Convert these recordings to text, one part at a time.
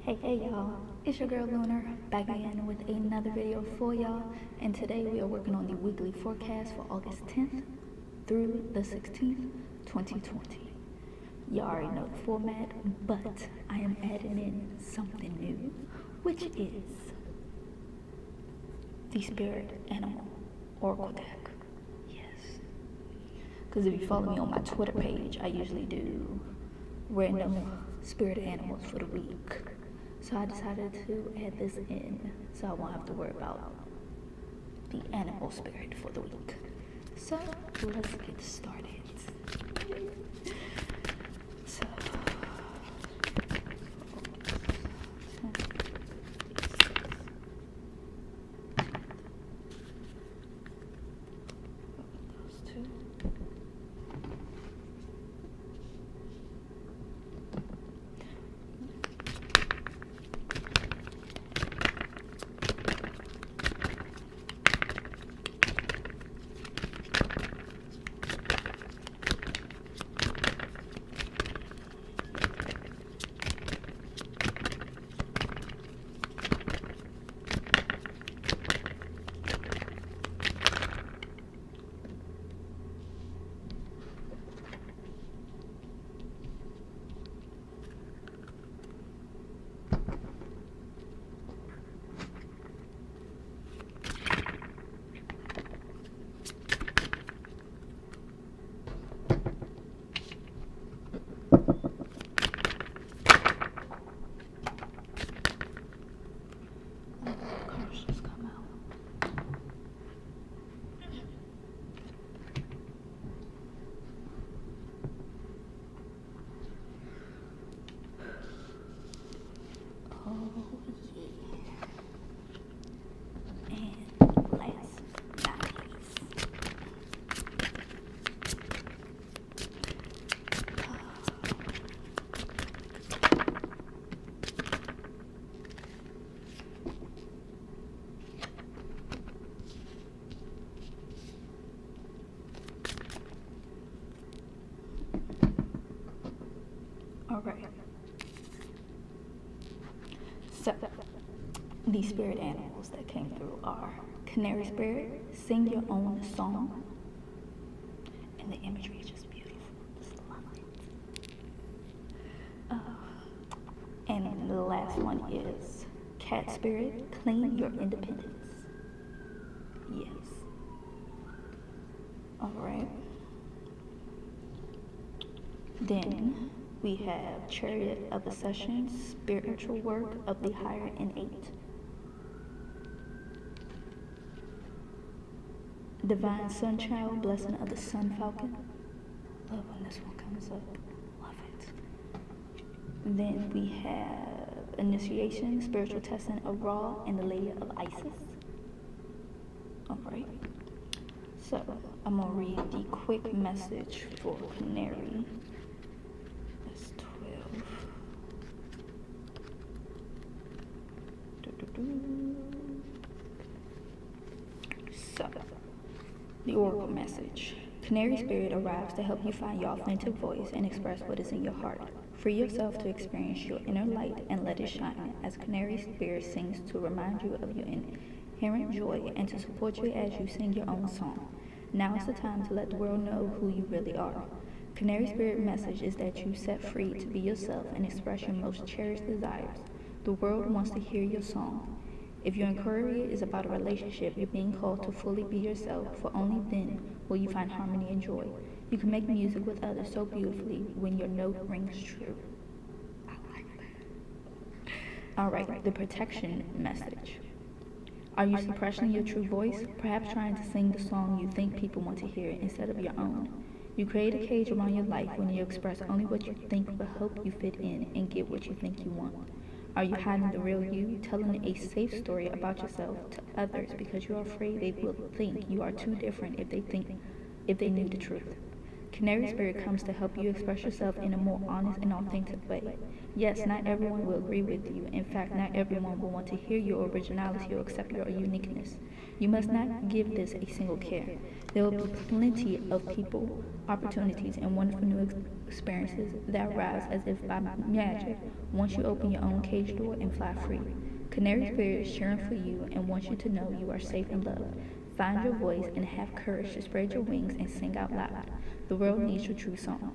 Hey y'all, it's your girl Lunar back again with another video for y'all, and today we are working on the weekly forecast for August 10th through the 16th, 2020. Y'all already know the format, but I am adding in something new, which is the Spirit Animal Oracle deck. Yes, because if you follow me on my Twitter page, I usually do random spirit animals for the week. So I decided to add this in so I won't have to worry about the animal spirit for the week. So let's get started. So those two. Alright. So, the spirit animals that came through are Canary Spirit, Sing Your Own Song. And the imagery is just beautiful. Just love it. And the last one is Cat Spirit, Claim Your Independence. Yes. Alright. Then we have Chariot of Ascension, Spiritual Work of the Higher Innate. Divine Sunchild, Blessing of the Sun Falcon. Love when this one comes up. Love it. Then we have Initiation, Spiritual Testing of Ra, and the Lady of Isis. Alright. So, I'm going to read the quick message for Canary. That's 12. So, the Oracle message. Canary Spirit arrives to help you find your authentic voice and express what is in your heart. Free yourself to experience your inner light and let it shine as Canary Spirit sings to remind you of your inherent joy and to support you as you sing your own song. Now is the time to let the world know who you really are. Canary Spirit message is that you set free to be yourself and express your most cherished desires. The world wants to hear your song. If your inquiry is about a relationship, you're being called to fully be yourself, for only then will you find harmony and joy. You can make music with others so beautifully when your note rings true. I like that. Alright, the protection message. Are you suppressing your true voice? Perhaps trying to sing the song you think people want to hear instead of your own. You create a cage around your life when you express only what you think will help you fit in and get what you think you want. Are you hiding the real you, telling a safe story about yourself to others because you are afraid they will think you are too different if they knew the truth? Canary Spirit comes to help you express yourself in a more honest and authentic way. Yes, not everyone will agree with you. In fact, not everyone will want to hear your originality or accept your uniqueness. You must not give this a single care. There will be plenty of people, opportunities, and wonderful new experiences that arise as if by magic once you open your own cage door and fly free. Canary Spirit is cheering for you and wants you to know you are safe and loved. Find your voice and have courage to spread your wings and sing out loud. The world needs your true song.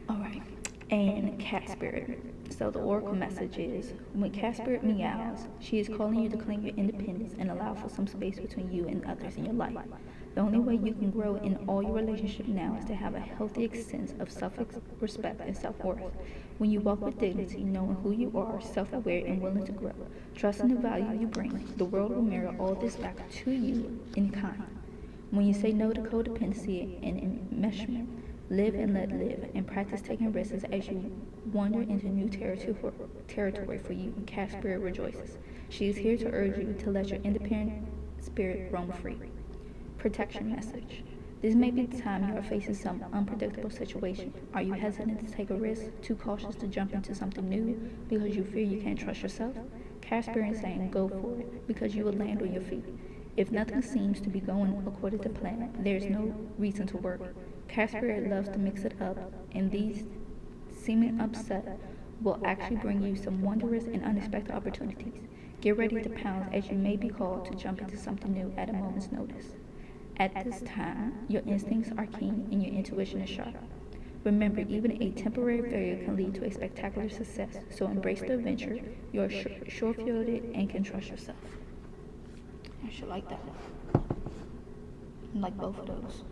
Alright, and cat spirit. So the oracle message is, when cat spirit meows, she is calling you to claim your independence and allow for some space between you and others in your life. The only way you can grow in all your relationships now is to have a healthy sense of self-respect and self-worth. When you walk with dignity, knowing who you are, self-aware and willing to grow, trusting the value you bring, the world will mirror all this back to you in kind. When you say no to codependency and enmeshment, live and let live, and practice taking risks as you wander into new territory for you. Cat Spirit rejoices. She is here to urge you to let your independent spirit roam free. Protection message. This may be the time you are facing some unpredictable situation. Are you hesitant to take a risk, too cautious to jump into something new because you fear you can't trust yourself? Cat Spirit is saying go for it because you will land on your feet. If nothing seems to be going according to plan, there is no reason to worry. Cat Spirit loves to mix it up, and these seeming upset will actually bring you some wondrous and unexpected opportunities. Get ready to pounce as you may be called to jump into something new at a moment's notice. At this time, your instincts are keen and your intuition is sharp. Remember, even a temporary failure can lead to a spectacular success, so embrace the adventure. You are sure-footed and can trust yourself. I should like that. I like both of those.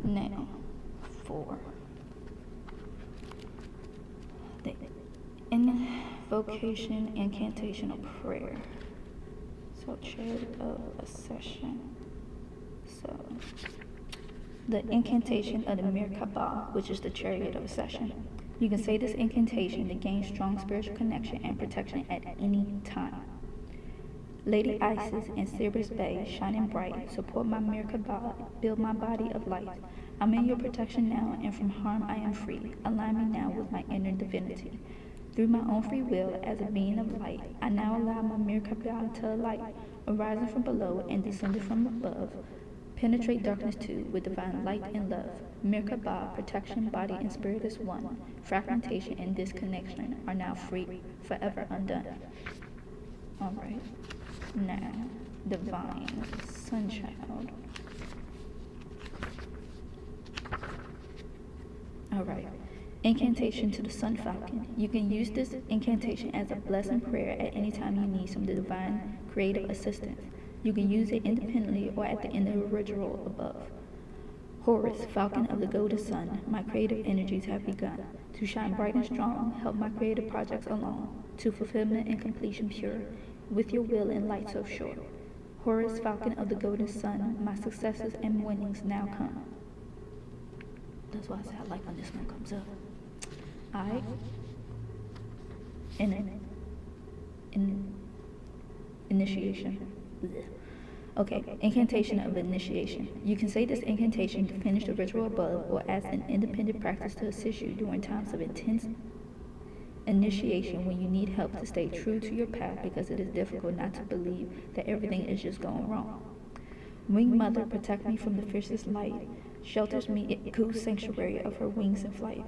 Now, for the invocation, incantation, or prayer. So, chariot of accession. So, the incantation of the Merkabah, which is the chariot of accession. You can say this incantation to gain strong spiritual connection and protection at any time. Lady Isis and Sirius Bay, shining bright, support my Merkabah, build my body of light. I'm in your protection now, and from harm I am free. Align me now with my inner divinity. Through my own free will, as a being of light, I now allow my Merkabah to alight, arising from below and descending from above. Penetrate darkness too with divine light and love. Merkabah, protection, body and spirit is one. Fragmentation and disconnection are now free, forever undone. Alright. Now, divine sunchild. Alright. Incantation to the sun falcon. You can use this incantation as a blessing prayer at any time you need some divine creative assistance. You can use it independently or at the end of the ritual above. Horus, falcon of the golden sun, my creative energies have begun. To shine bright and strong, help my creative projects along. To fulfillment and completion pure, with your will and light so sure. Horus, falcon of the golden sun, my successes and winnings now come. That's why I say I like when this one comes up. Alright. Initiation. Blech. Okay, incantation of initiation. You can say this incantation to finish the ritual above or as an independent practice to assist you during times of intense initiation when you need help to stay true to your path because it is difficult not to believe that everything is just going wrong. Winged Mother, protect me from the fiercest light, shelters me in cool sanctuary of her wings in flight.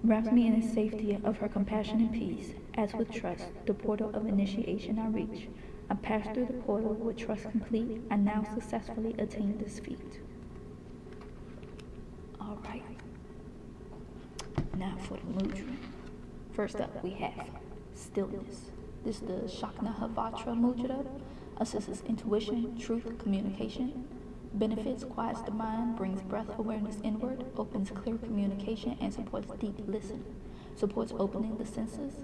Wraps me in the safety of her compassion and peace, as with trust, the portal of initiation I reach. I pass through the portal with trust complete, I now successfully attain this feat. Alright. Now for the mudra. First up we have stillness. This is the Shakna-Havatra mudra. Assists intuition, truth, communication. Benefits, quiets the mind, brings breath awareness inward, opens clear communication, and supports deep listening. Supports opening the senses.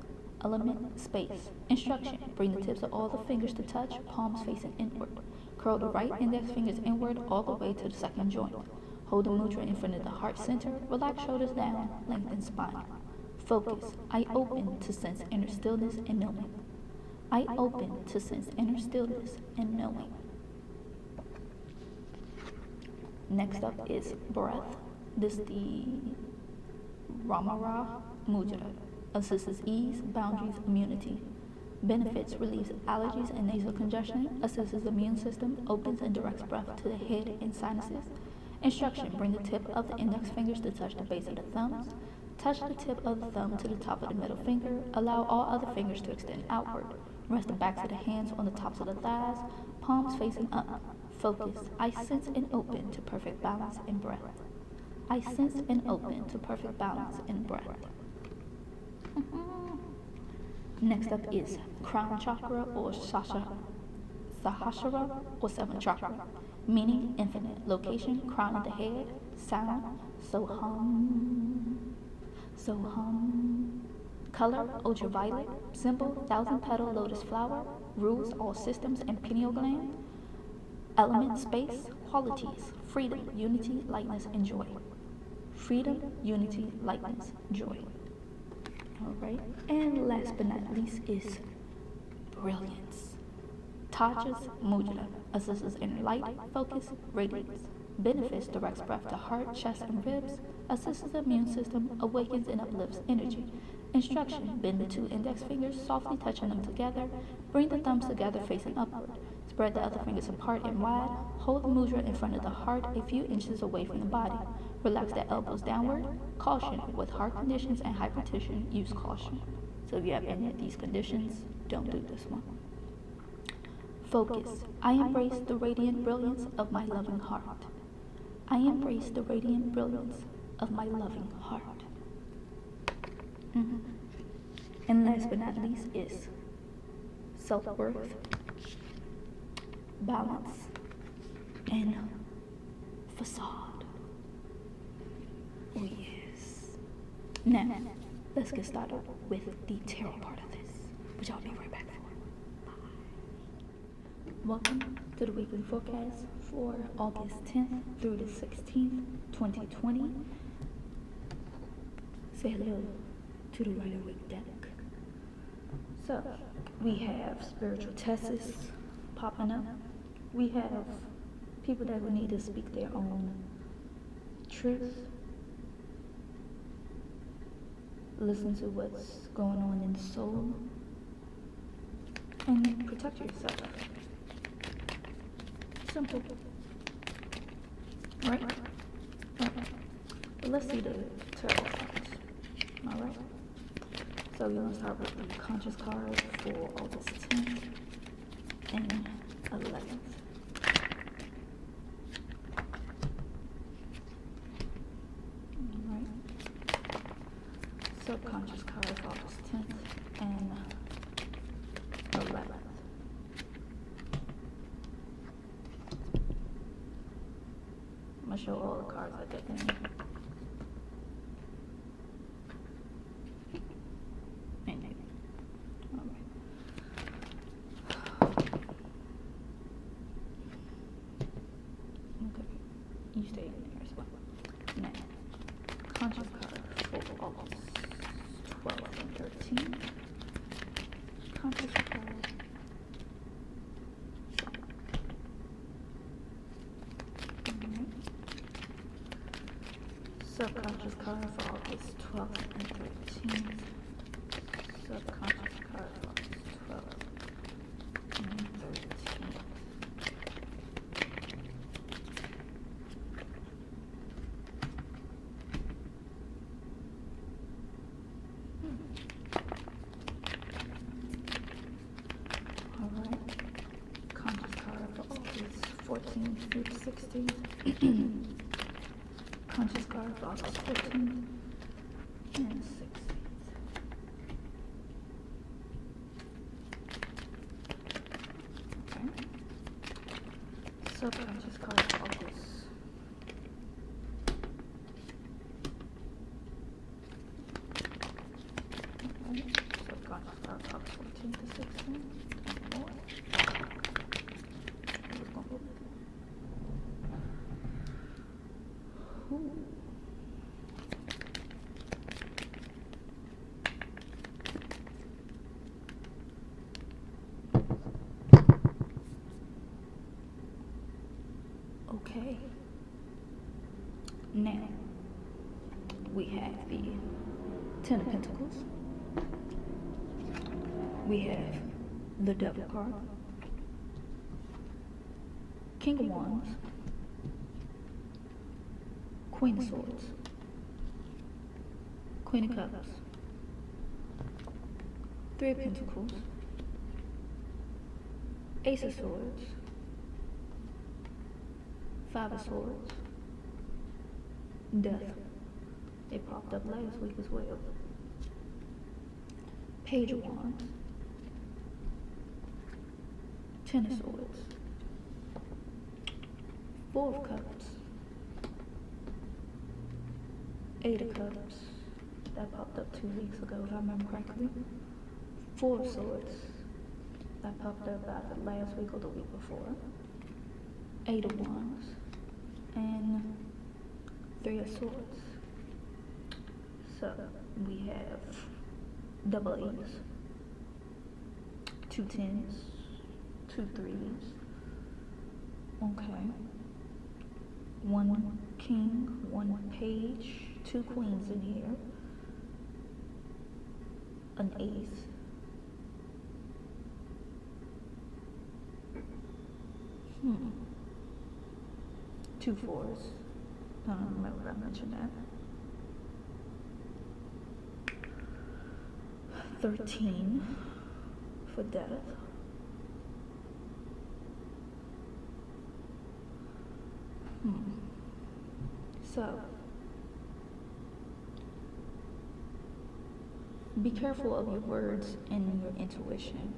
Element, space. Instruction, bring the tips of all the fingers to touch, palms facing inward. Curl the right index fingers inward all the way to the second joint. Hold the mudra in front of the heart center, relax shoulders down, lengthen spine. Focus, I open to sense inner stillness and knowing. I open to sense inner stillness and knowing. Next up is breath. This is the Ramara Mudra. Assists ease, boundaries, immunity. Benefits: relieves allergies and nasal congestion, assists the immune system, opens and directs breath to the head and sinuses. Instruction: bring the tip of the index fingers to touch the base of the thumbs. Touch the tip of the thumb to the top of the middle finger. Allow all other fingers to extend outward. Rest the backs of the hands on the tops of the thighs, palms facing up. Focus. I sense and open to perfect balance and breath. I sense and open to perfect balance and breath. Next up is crown chakra or sahasrara or seventh chakra. Meaning: infinite. Location: crown of the head. Sound: so hum. So hum. Color: ultraviolet. Symbol: 1,000-petal lotus flower. Rules: all systems and pineal gland. Element: space. Qualities: freedom, unity, lightness, and joy. Freedom, unity, lightness, joy. Alright, and last but not least is brilliance. Tajas Mudra assists in light, focus, radiance. Benefits: directs breath to heart, chest, and ribs. Assists the immune system, awakens and uplifts energy. Instruction: bend the 2 index fingers, softly touching them together. Bring the thumbs together facing upward. Spread the other fingers apart and wide. Hold the mudra in front of the heart a few inches away from the body. Relax the elbows downward. Caution: with heart conditions and hypertension, use caution. So if you have any of these conditions, don't do this one. Focus. I embrace the radiant brilliance of my loving heart. I embrace the radiant brilliance of my loving heart. And last but not least is self-worth, balance, and facade. Oh yes. Now, let's get started with the tarot part of this, which I'll be right back for. Welcome to the weekly forecast for August 10th through the 16th, 2020. Say hello to the Rider-Waite deck. So, we have spiritual tests popping up. We have people that will need to speak their own truth. Listen to what's going on in the soul. And protect yourself. Simple. Right? Okay. But let's see the tarot cards. Alright? So we're going to start with the conscious card for August 10th and 11th. Alright. Subconscious card for August 10th and 11th. I'm going to show all the cards at the end. You stay in there as well. Now, conscious card for August 12th and 13th. Conscious card. Subconscious card for August 12th and 13th. Subconscious card for August 12th and 13th. Alright. Conscious card for August 14th through 16th. Conscious card for August 14th and 16th. Okay. Subconscious card for August. Okay. Subconscious card for August 14th to 16th. More. Ooh. Okay. Now we have the Ten of Pentacles. We have the Devil card. King of Wands. Queen of Swords. Queen of Cups. Three of Pentacles. Ace of Swords. Five of Swords. Death. It popped up last week as well. Page of Wands. Ten of Swords. Four of Cups. Eight of Cups. That popped up 2 weeks ago if I remember correctly. Four of Swords. That popped up either last week or the week before. Eight of Wands. And Three of Swords. So we have double eights, two tens, two threes. Okay. One king, one page, two queens in here. An ace. Two fours. I don't remember if I mentioned that. 13 for death. So, be careful of your words and your intuition,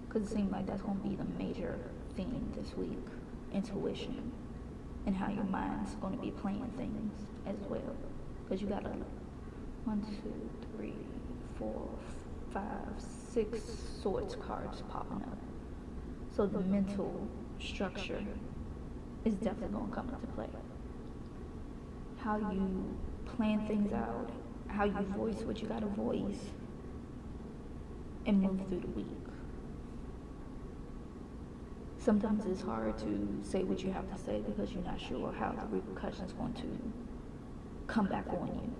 because it seems like that's going to be the major theme this week. Intuition and how your mind's going to be playing things as well, because you got 1, 2, 3, 4, 5, 6 swords cards popping up. So the mental structure is definitely going to come into play. How you plan things out, how you voice what you got to voice, and move through the week. Sometimes it's hard to say what you have to say because you're not sure how the repercussion is going to come back on you.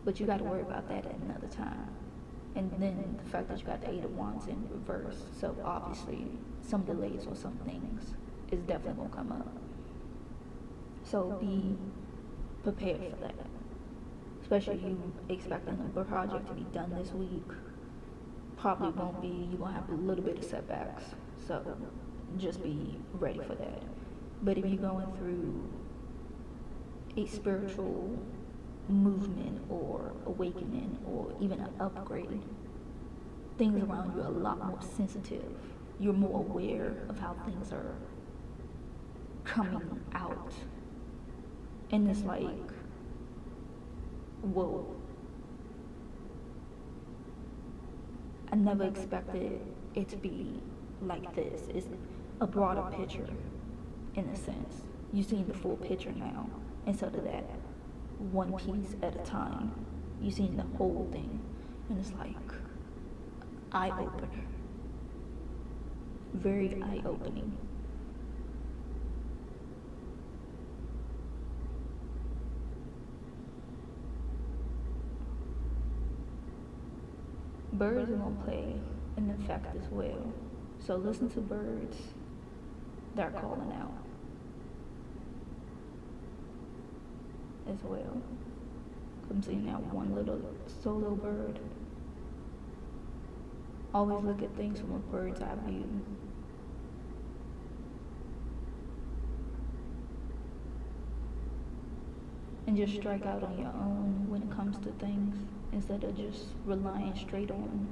But you got to worry about that at another time. And then the fact that you got the Eight of Wands in reverse, so obviously some delays on some things is definitely going to come up. So be prepared for that. Especially if you expecting a project to be done this week. Probably won't be. You're going to have a little bit of setbacks. So just be ready for that. But if you're going through a spiritual movement or awakening or even an upgrade, things around you are a lot more sensitive. You're more aware of how things are coming out. And it's like, whoa. I never expected it to be like this. It's a broader picture, in a sense. You've seen the full picture now, instead of that one piece at a time. You've seen the whole thing, and it's like eye-opener. Very eye-opening. Birds are going to play an effect as well. So listen to birds that are calling out as well. I'm seeing that one little solo bird. Always look at things from a bird's eye view. And just strike out on your own when it comes to things, instead of just relying straight on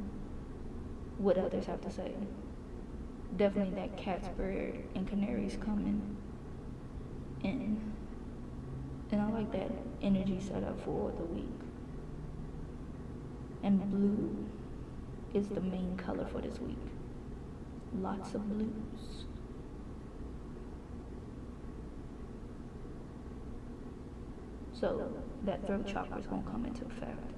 what others have to say. Definitely that cat spirit and canaries coming in. And I like that energy set up for the week. And blue is the main color for this week. Lots of blues. So that throat chakra is going to come into effect.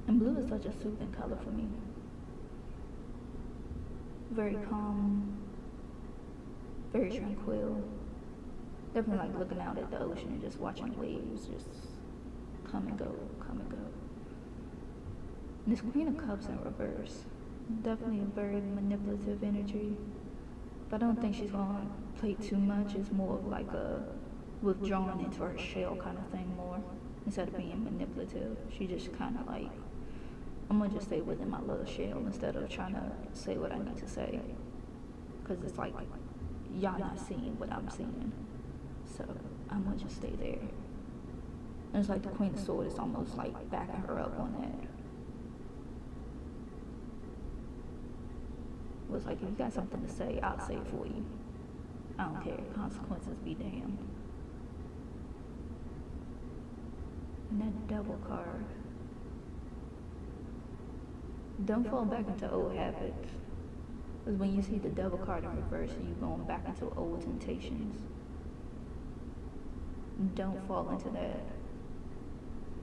And blue is such a soothing color for me. Very calm, very tranquil. Definitely like looking out at the ocean and just watching waves just come and go, come and go. And this Queen of Cups in reverse, definitely a very manipulative energy. But I don't think she's going to play too much. It's more of like a withdrawing into her shell kind of thing more. Instead of being manipulative, she just kind of like, I'm going to just stay within my little shell instead of trying to say what I need to say. Because it's like, y'all not seeing what I'm seeing. So I'm going to just stay there. And it's like the Queen of Swords is almost like backing her up on that. It was like, if you got something to say, I'll say it for you. I don't care. Consequences be damned. And that Devil card. Don't fall back into old habits. Because when you see the Devil card in reverse, you're going back into old temptations. Don't fall into that.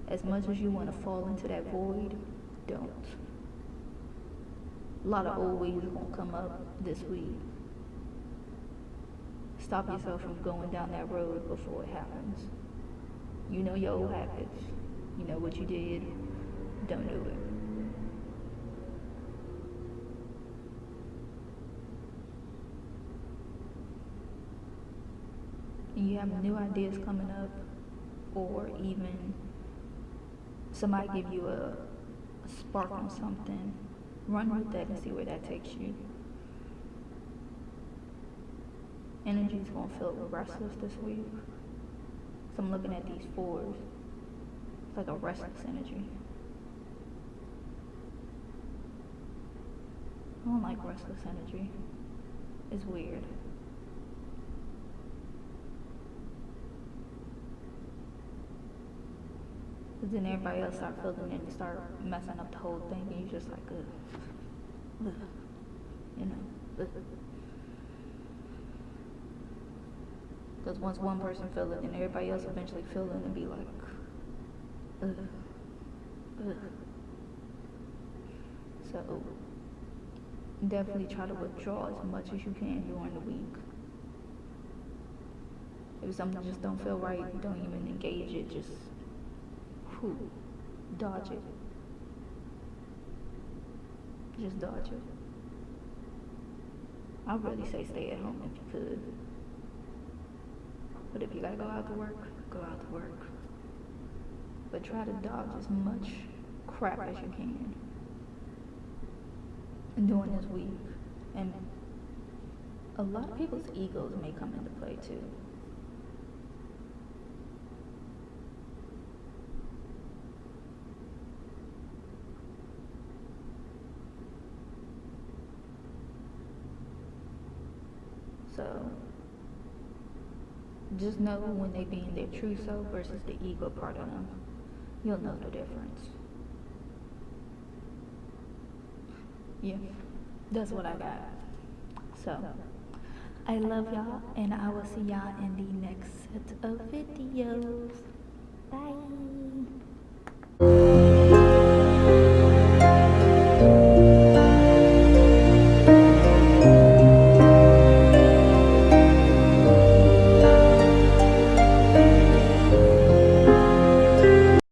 As much as you want to fall into that void, don't. A lot of old ways are going to come up this week. Stop yourself from going down that road before it happens. You know your old habits. You know what you did. Don't do it. And you have new ideas coming up, or even somebody give you a spark on something. Run with that and see where that takes you. Energy's gonna feel restless this week. So I'm looking at these fours. It's like a restless energy. I don't like restless energy. It's weird. But then everybody else start feeling it and start messing up the whole thing, and you're just like, ugh. You know, because once one person feel it, then everybody else eventually feel it and be like, ugh. So definitely try to withdraw as much as you can during the week. If something just don't feel right, don't even engage it, just dodge it. Just dodge it. I'd really say stay at home if you could. But if you gotta go out to work, go out to work. But try to dodge as much crap as you can during this week. And a lot of people's egos may come into play too. So just know when they being their true self versus the ego part of them. You'll know the difference. Yeah, that's what I got. So I love y'all, and I will see y'all in the next set of videos. Bye.